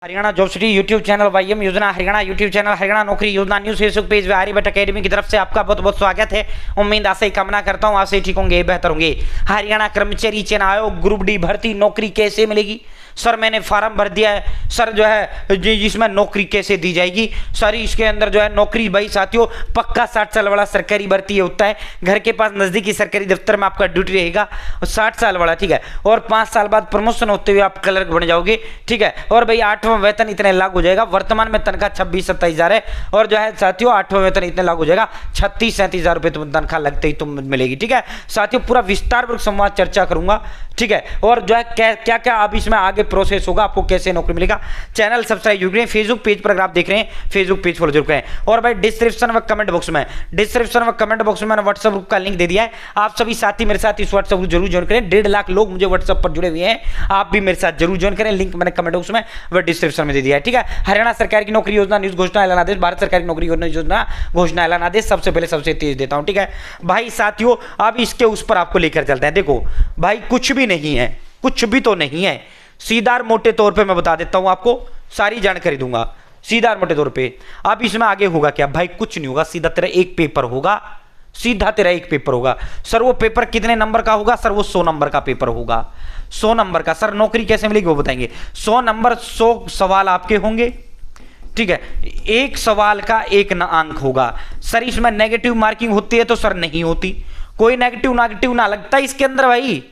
Haryana job city YouTube channel YM योजना Haryana YouTube channel Haryana नौकरी योजना न्यूज फेसबुक पेज व आर्यभट्ट अकेडमी की तरफ से आपका बहुत बहुत स्वागत है। उम्मीद आशा ही कामना करता हूँ आपसे ठीक होंगे, बेहतर होंगे। हरियाणा कर्मचारी चयन आयोग ग्रुप डी भर्ती नौकरी कैसे मिलेगी? सर मैंने फार्म भर दिया है सर, जो है जिसमें नौकरी कैसे दी जाएगी? सर इसके अंदर जो है नौकरी भाई साथियों पक्का 60 साल वाला सरकारी भर्ती होता है, घर के पास नजदीकी सरकारी दफ्तर में आपका ड्यूटी रहेगा 60 साल वाला, ठीक है। और 5 साल बाद प्रमोशन होते हुए आप क्लर्क बन जाओगे, ठीक है। और भाई 8वां वेतन इतने लागू हो जाएगा। वर्तमान में तनख्वाह 26-27 हज़ार है और जो है साथियों 8वां वेतन इतने लागू हो जाएगा 36-37 हज़ार रुपये तुम तनख्वाह लगते ही तुम मिलेगी, ठीक है। साथियों पूरा विस्तारपूर्वक संवाद चर्चा करूंगा, ठीक है। और जो है क्या क्या अब इसमें आगे प्रोसेस होगा, आपको कैसे नौकरी मिलेगा। चैनल सब्सक्राइब जरूर करें, फेसबुक पेज पर अगर आप देख रहे हैं फेसबुक पेज फॉलो जरूर करें। और भाई डिस्क्रिप्शन व कमेंट बॉक्स में मैंने व्हाट्सएप ग्रुप का लिंक दे दिया है। आप सभी साथी मेरे साथ इस व्हाट्सएप ग्रुप जरूर ज्वाइन करें। 1.5 लाख लोग मुझे व्हाट्सएप पर जुड़े हुए हैं, आप भी मेरे साथ जरूर ज्वाइन करें। लिंक मैंने कमेंट बॉक्स में व डिस्क्रिप्शन में दे दिया है, ठीक है। हरियाणा सरकार की नौकरी योजना न्यूज घोषणा ऐलान आदेश, भारत सरकार की नौकरी योजना घोषणा ऐलान आदेश सबसे पहले सबसे तेज देता हूं, ठीक है भाई साथियों। अब इसके उस पर आपको लेकर चलते हैं। देखो भाई कुछ भी नहीं है, कुछ भी तो नहीं है, सीधा मोटे तौर पे मैं बता देता हूं, आपको सारी जानकारी दूंगा सीधा मोटे तौर पे। अब इसमें आगे होगा क्या भाई? कुछ नहीं होगा, सीधा तेरा एक पेपर होगा, सीधा तेरा एक पेपर होगा। सर वो पेपर कितने नंबर का होगा? सर वो 100 नंबर का पेपर होगा, 100 नंबर का। सर नौकरी कैसे मिलेगी वो बताएंगे। 100 नंबर, 100 सवाल आपके होंगे, ठीक है। एक सवाल का एक अंक होगा। सर इसमें नेगेटिव मार्किंग होती है? तो सर नहीं होती, कोई नेगेटिव ना लगता इसके अंदर भाई,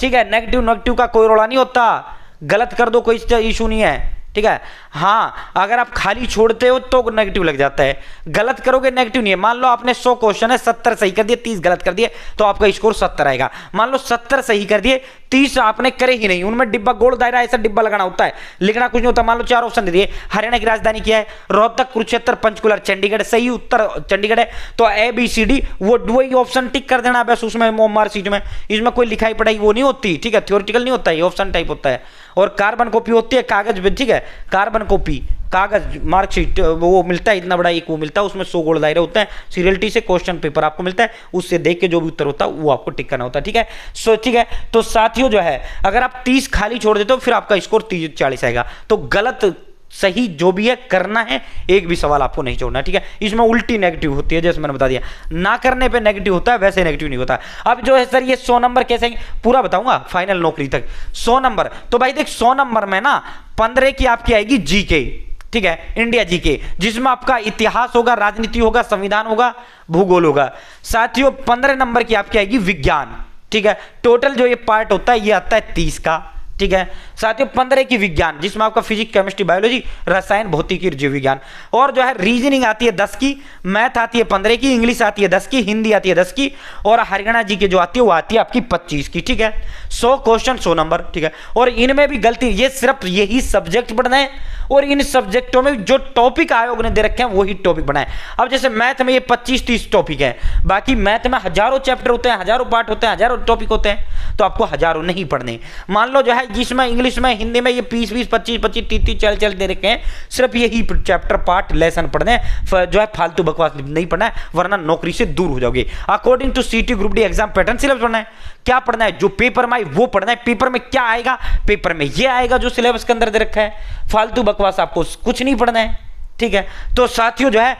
ठीक है। नेगेटिव का कोई रोड़ा नहीं होता, गलत कर दो कोई इशू नहीं है, ठीक है। हाँ अगर आप खाली छोड़ते हो तो नेगेटिव लग जाता है, गलत करोगे नेगेटिव नहीं है। मान लो आपने 100 क्वेश्चन है, 70 सही कर दिए, 30 गलत कर दिए तो आपका स्कोर 70 आएगा। मान लो 70 सही कर दिए, 30 आपने करे ही नहीं, उनमें डिब्बा गोल दायरा ऐसा डिब्बा लगाना होता है, लिखना कुछ नहीं होता। मान लो 4 ऑप्शन दे दिए, हरियाणा की राजधानी क्या है? रोहतक, कुरुक्षेत्र, पंचकुला, चंडीगढ़। सही उत्तर चंडीगढ़ है तो ABCD वो वही ऑप्शन टिक कर देना बस। उसमें मार्कशीट में इसमें कोई लिखाई पढ़ाई वो नहीं होती, ठीक है, थ्योरेटिकल नहीं होता, ये ऑप्शन टाइप होता है। और कार्बन कॉपी होती है कागज पे, ठीक है, कार्बन कॉपी कागज मार्कशीट वो मिलता है, इतना बड़ा एक वो मिलता है, उसमें 100 गोल दायरे होते हैं। सीरियलिटी से क्वेश्चन पेपर आपको मिलता है, उससे देख के जो भी उत्तर होता है वो आपको टिक करना होता है, ठीक है। सो ठीक है, तो साथियों जो है अगर आप 30 खाली छोड़ देते हो फिर आपका स्कोर 30-40 आएगा। तो गलत सही जो भी है करना है, एक भी सवाल आपको नहीं छोड़ना, ठीक है। इसमें उल्टी नेगेटिव होती है, जैसे मैंने बता दिया, ना करने पे नेगेटिव होता है, वैसे नेगेटिव नहीं होता। अब जो है सर ये 100 नंबर कैसे पूरा बताऊंगा फाइनल नौकरी तक। 100 नंबर तो भाई देख 100 नंबर में ना 15 की आपकी आएगी जीके, ठीक है, इंडिया जीके, जिसमें आपका इतिहास होगा, राजनीति होगा, संविधान होगा, भूगोल होगा। साथियों 15 नंबर की आपकी आएगी विज्ञान, ठीक है। टोटल जो ये पार्ट होता है ये आता है 30 का, ठीक है। साथियों 15 की विज्ञान, जिसमें आपका फिजिक्स, केमिस्ट्री, बायोलॉजी, रसायन, भौतिकी, जीव विज्ञान। और जो है रीजनिंग आती है 10 की, मैथ आती है 15 की, इंग्लिश आती है 10 की, हिंदी आती है 10 की, और हरियाणा जी की जो आती है वो आती है आपकी 25 की, ठीक है। 100 क्वेश्चन 100 नंबर, ठीक है। और इनमें भी गलती, ये सिर्फ यही सब्जेक्ट पढ़ना है और इन सब्जेक्टों में जो टॉपिक आयोग ने दे रखे हैं वही टॉपिक बनाए। अब जैसे मैथ में ये 25-30 टॉपिक है, बाकी मैथ में हजारों चैप्टर होते हैं, हजारों पार्ट होते हैं, हजारों टॉपिक होते हैं, तो आपको हजारों नहीं पढ़ने। मान लो जो है जिसमें इंग्लिश में, हिंदी में ये 20-20, 25-25, 30-30, 40-40 दे रखे हैं, सिर्फ यही चैप्टर पार्ट लेसन पढ़ने, जो है फालतू बकवास नहीं पढ़ना है, वरना नौकरी से दूर हो जाओगे। According to CT group D exam pattern syllabus पढ़ना है। क्या पढ़ना है? जो पेपर में आए वो पढ़ना है। पेपर में क्या आएगा? पेपर में ये आएगा जो सिलेबस के अंदर दे रखा है, फालतू बकवास आपको कुछ नहीं पढ़ना है, ठीक है। तो साथियों जो है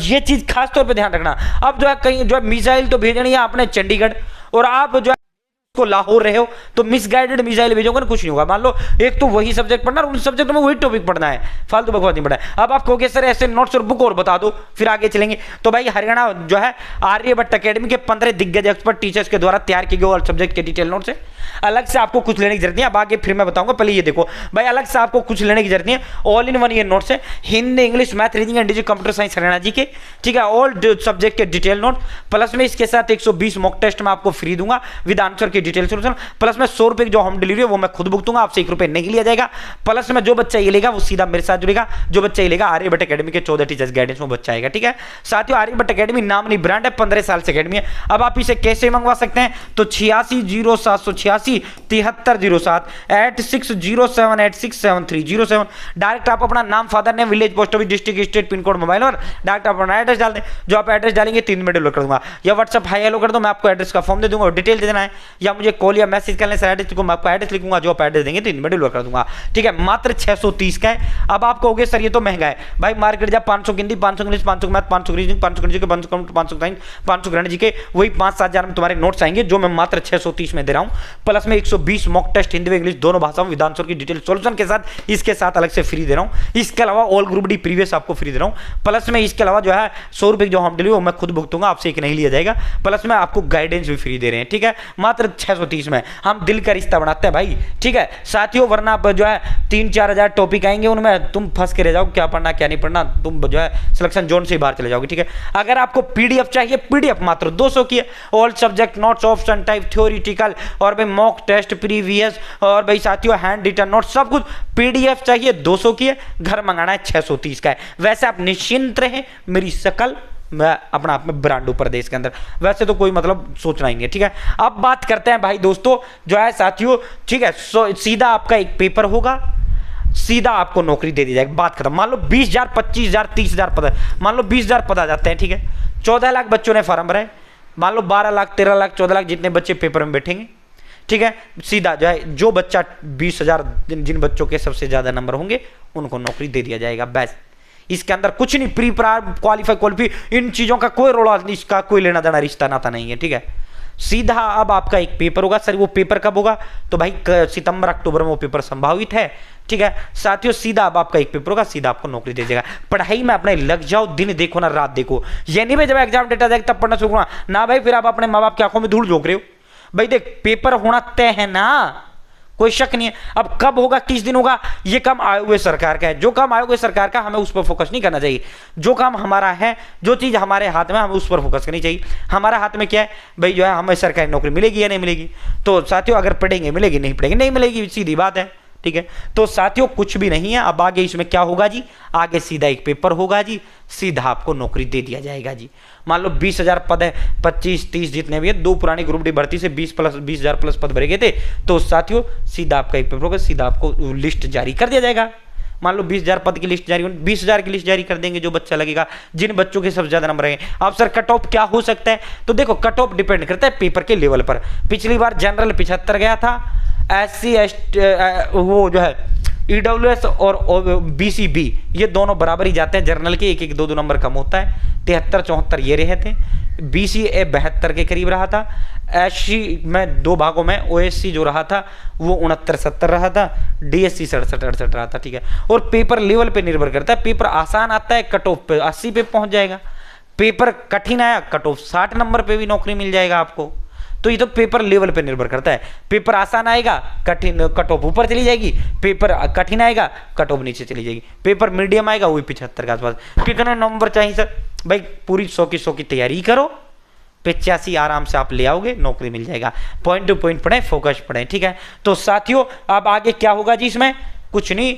ये चीज खास तौर पे ध्यान रखना। अब जो है कहीं जो है मिसाइल तो भेजनी है आपने चंडीगढ़, और आप जो है को लाहौर रहे हो तो मिसगाइडेड मिसाइल भेजोगे ना, कुछ नहीं होगा। मान लो एक तो वही सब्जेक्ट पढ़ना और उन सब्जेक्ट में वही टॉपिक पढ़ना है, फालतू बकवास नहीं पढ़ना है। अब आप कहोगे सर ऐसे नोट्स और बुक और बता दो फिर आगे चलेंगे, तो भाई हरियाणा जो है आर्यभट्ट अकेडमी के 15 दिग्गज एक्सपर्ट टीचर्स के द्वारा तैयार किए गए और सब्जेक्ट के डिटेल नोट्स है। अलग से आपको कुछ लेने की जरूरत नहीं है, अब आगे फिर मैं बताऊंगा, पहले ये देखो भाई अलग से आपको कुछ लेने की जरूरत नहीं है। ऑल इन वन ये नोट्स है, Hindi, English, math, reasoning and digital computer science Haryana G K, ठीक है। ऑल सब्जेक्ट के डिटेल नोट, प्लस में इसके साथ 120 मॉक टेस्ट में आपको फ्री दूंगा विद आंसर की डिटेल सोल्यूशन, प्लस में 100 रुपए की जो होम डिलीवरी है वो मैं खुद भुगतूंगा, आपसे 1 रुपए नहीं लिया जाएगा। प्लस में जो बच्चा ये लेगा वो सीधा मेरे साथ जुड़ेगा, जो बच्चा ये लेगा आर्यभट्ट अकेडमी के 14 टीचर्स गाइडेंस में बच्चा आएगा, ठीक है। साथियों आर्यभट्ट अकेडमी नाम नहीं ब्रांड है, 15 साल से अकेडमी है। अब आप इसे कैसे मंगवा सकते हैं? तो 860786 7307 8607867307 डायरेक्ट आप अपना नाम, father name, village, post office, district, state, pin code, mobile और डायरेक्ट अपना एड्रेस डाल दें। जो आप एड्रेस डालेंगे 3 मिनट डिलीवर कर दूंगा, या व्हाट्सएप हाई हेलो कर दो, मैं आपको एड्रेस का फॉर्म दे दूंगा और डिटेल दे देना है, या मुझे कॉल या मैसेज कर लें, सर एड्रेस लिखूंगा, आपको एड्रेस लिखूंगा, जो आप एड्रेस देंगे तो इनमें डिलीवर कर दूंगा, ठीक है। मात्र 630 का है। अब आप कहोगे सर ये तो महंगा है भाई, मार्केट जा 500 हिंदी, 500 इंग्लिश, 500 मैथ, 500 रीजनिंग, 500 के 500 साइंस, 500 गणित जी के, वही 5-7 हजार में तुम्हारे नोट्स आएंगे, जो मैं मात्र 630 में दे रहा हूं। प्लस में 120 मॉक टेस्ट हिंदी व इंग्लिश दोनों भाषाओं विधान की डिटेल सॉल्यूशन के साथ, इसके साथ अलग से फ्री दे रहा हूं। इसके अलावा ऑल ग्रुप डी प्रीवियस आपको फ्री दे रहा हूं। प्लस में इसके अलावा जो है 100 रुपए जो होम डिलीवरी मैं खुद भुगतूंगा, आपसे एक नहीं लिया जाएगा। प्लस में आपको गाइडेंस भी फ्री दे रहे हैं, ठीक है, मात्र 630 में। हम दिल का रिश्ता बनाते हैं भाई, ठीक है साथियों, वरना आप जो है 3-4 हजार टॉपिक आएंगे, उनमें तुम फंस के रह जाओ, क्या पढ़ना क्या नहीं पढ़ना, तुम जो है सिलेक्शन जोन से बाहर चले जाओगे, ठीक है। अगर आपको पीडीएफ चाहिए, पीडीएफ मात्र 200 की है, all subject notes, option type, theoretical और भाई मॉक टेस्ट प्रीवियस और भाई साथियों हैंड रिटन नोट, सब कुछ पीडीएफ चाहिए 200 की है, घर मंगाना है 630 का है। वैसे आप निश्चिंत रहें, मेरी शकल मैं अपना आप में ब्रांड ऊपर देश के अंदर, वैसे तो कोई मतलब सोचना ही नहीं है, ठीक है। अब बात करते हैं भाई दोस्तों जो है साथियों, ठीक है, सीधा आपका एक पेपर होगा, सीधा आपको नौकरी दे दी जाएगी, बात खत्म। मान लो 20,000, 25,000, 30,000 पद, मान लो 20,000 पद आ जाते हैं, ठीक है। 14 लाख बच्चों ने फॉर्म भरा है, मान लो 12 लाख, 13 लाख, 14 लाख जितने बच्चे पेपर में बैठेंगे, ठीक है, सीधा जो है जो बच्चा 20,000 जिन बच्चों के सबसे ज्यादा नंबर होंगे उनको नौकरी दे दिया जाएगा, बस। इसके अंदर कुछ नहीं, प्री क्वालिफाई इन चीजों का कोई रोला, इसका कोई लेना देना रिश्ता नाता नहीं है, ठीक है। सीधा अब आपका एक पेपर होगा, सर वो पेपर कब होगा, तो भाई सितंबर अक्टूबर में वो पेपर संभावित है, ठीक है साथियों। सीधा अब आपका एक पेपर होगा, सीधा आपको नौकरी दे देगा। पढ़ाई में अपने लग जाओ, दिन देखो ना रात देखो, ये नहीं भाई जब एग्जाम डेटा जाएगा तब पढ़ना शुरू करना ना भाई, फिर आप अपने माँ बाप की आंखों में धूल झोंक रहे हो भाई। देख पेपर होना तय है ना, कोई शक नहीं है। अब कब होगा, किस दिन होगा, ये काम आयोग सरकार का है। जो काम आयोग सरकार का, हमें उस पर फोकस नहीं करना चाहिए। जो काम हमारा है, जो चीज हमारे हाथ में, हमें उस पर फोकस करनी चाहिए। हमारा हाथ में क्या है भाई, जो है हमें सरकारी नौकरी मिलेगी या नहीं मिलेगी। तो साथियों अगर पढ़ेंगे मिलेगी, नहीं पढ़ेंगे नहीं मिलेगी, सीधी बात है, ठीक है। तो साथियों कुछ भी नहीं है। अब आगे इसमें क्या होगा जी, आगे सीधा एक पेपर होगा जी, सीधा आपको नौकरी दे दिया जाएगा जी। मान लो 20,000 पद है, 25-30 जितने भी है, 2 पुरानी ग्रुप डी भर्ती से 20,000 प्लस पद भरे गए थे। तो साथियों सीधा आपका एक पेपर होगा, सीधा आपको लिस्ट जारी कर दिया जाएगा। मान लो 20,000 पद की लिस्ट जारी, 20,000 की लिस्ट जारी कर देंगे, जो बच्चा लगेगा, जिन बच्चों के सबसे ज्यादा नंबर आएंगे। अब सर कट ऑफ क्या हो सकता है, तो देखो कट ऑफ डिपेंड करता है पेपर के लेवल पर। पिछली बार जनरल 75 गया था, SC ST वो जो है EWS और BCB ये दोनों बराबर ही जाते हैं, जर्नल के 1-1, 2-2 नंबर कम होता है। 73-74 ये रहे थे, BCA 72 के करीब रहा था, SC में 2 भागों में OSC जो रहा था वो 69-70 रहा था, DSC 67-68 रहा था, ठीक है। और पेपर लेवल पे निर्भर करता है, पेपर आसान आता है कट ऑफ पे 80 पे पहुंच जाएगा, पेपर कठिन आया कट ऑफ 60 नंबर पे भी नौकरी मिल जाएगा आपको। तो ये तो पेपर लेवल पे निर्भर करता है। पेपर आसान आएगा, कठिन कट ऑफ ऊपर चली जाएगी, पेपर कठिन आएगा कट ऑफ नीचे चली जाएगी, पेपर मीडियम आएगा वही 75 के आसपास। कितने नंबर चाहिए सर, भाई पूरी 100 की 100 की तैयारी करो, 85 आराम से आप ले आओगे, नौकरी मिल जाएगा। पॉइंट टू पॉइंट पढ़े, फोकस पढ़े, ठीक है। तो साथियों अब आगे क्या होगा जी, इसमें कुछ नहीं,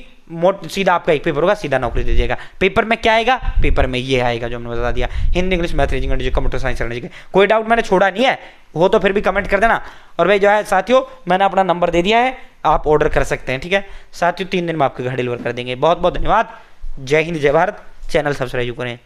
सीधा आपका एक पेपर होगा, सीधा नौकरी दे दीजिएगा। पेपर में क्या आएगा, पेपर में ये आएगा जो हमने बता दिया, Hindi English math reasoning computer science करने। कोई डाउट मैंने छोड़ा नहीं है, हो तो फिर भी कमेंट कर देना। और भाई जो है साथियों मैंने अपना नंबर दे दिया है, आप ऑर्डर कर सकते हैं, ठीक है साथियों। 3 दिन में आपके घर डिलीवर कर देंगे। बहुत बहुत धन्यवाद। जय हिंद, जय भारत। चैनल सब्सक्राइब करें।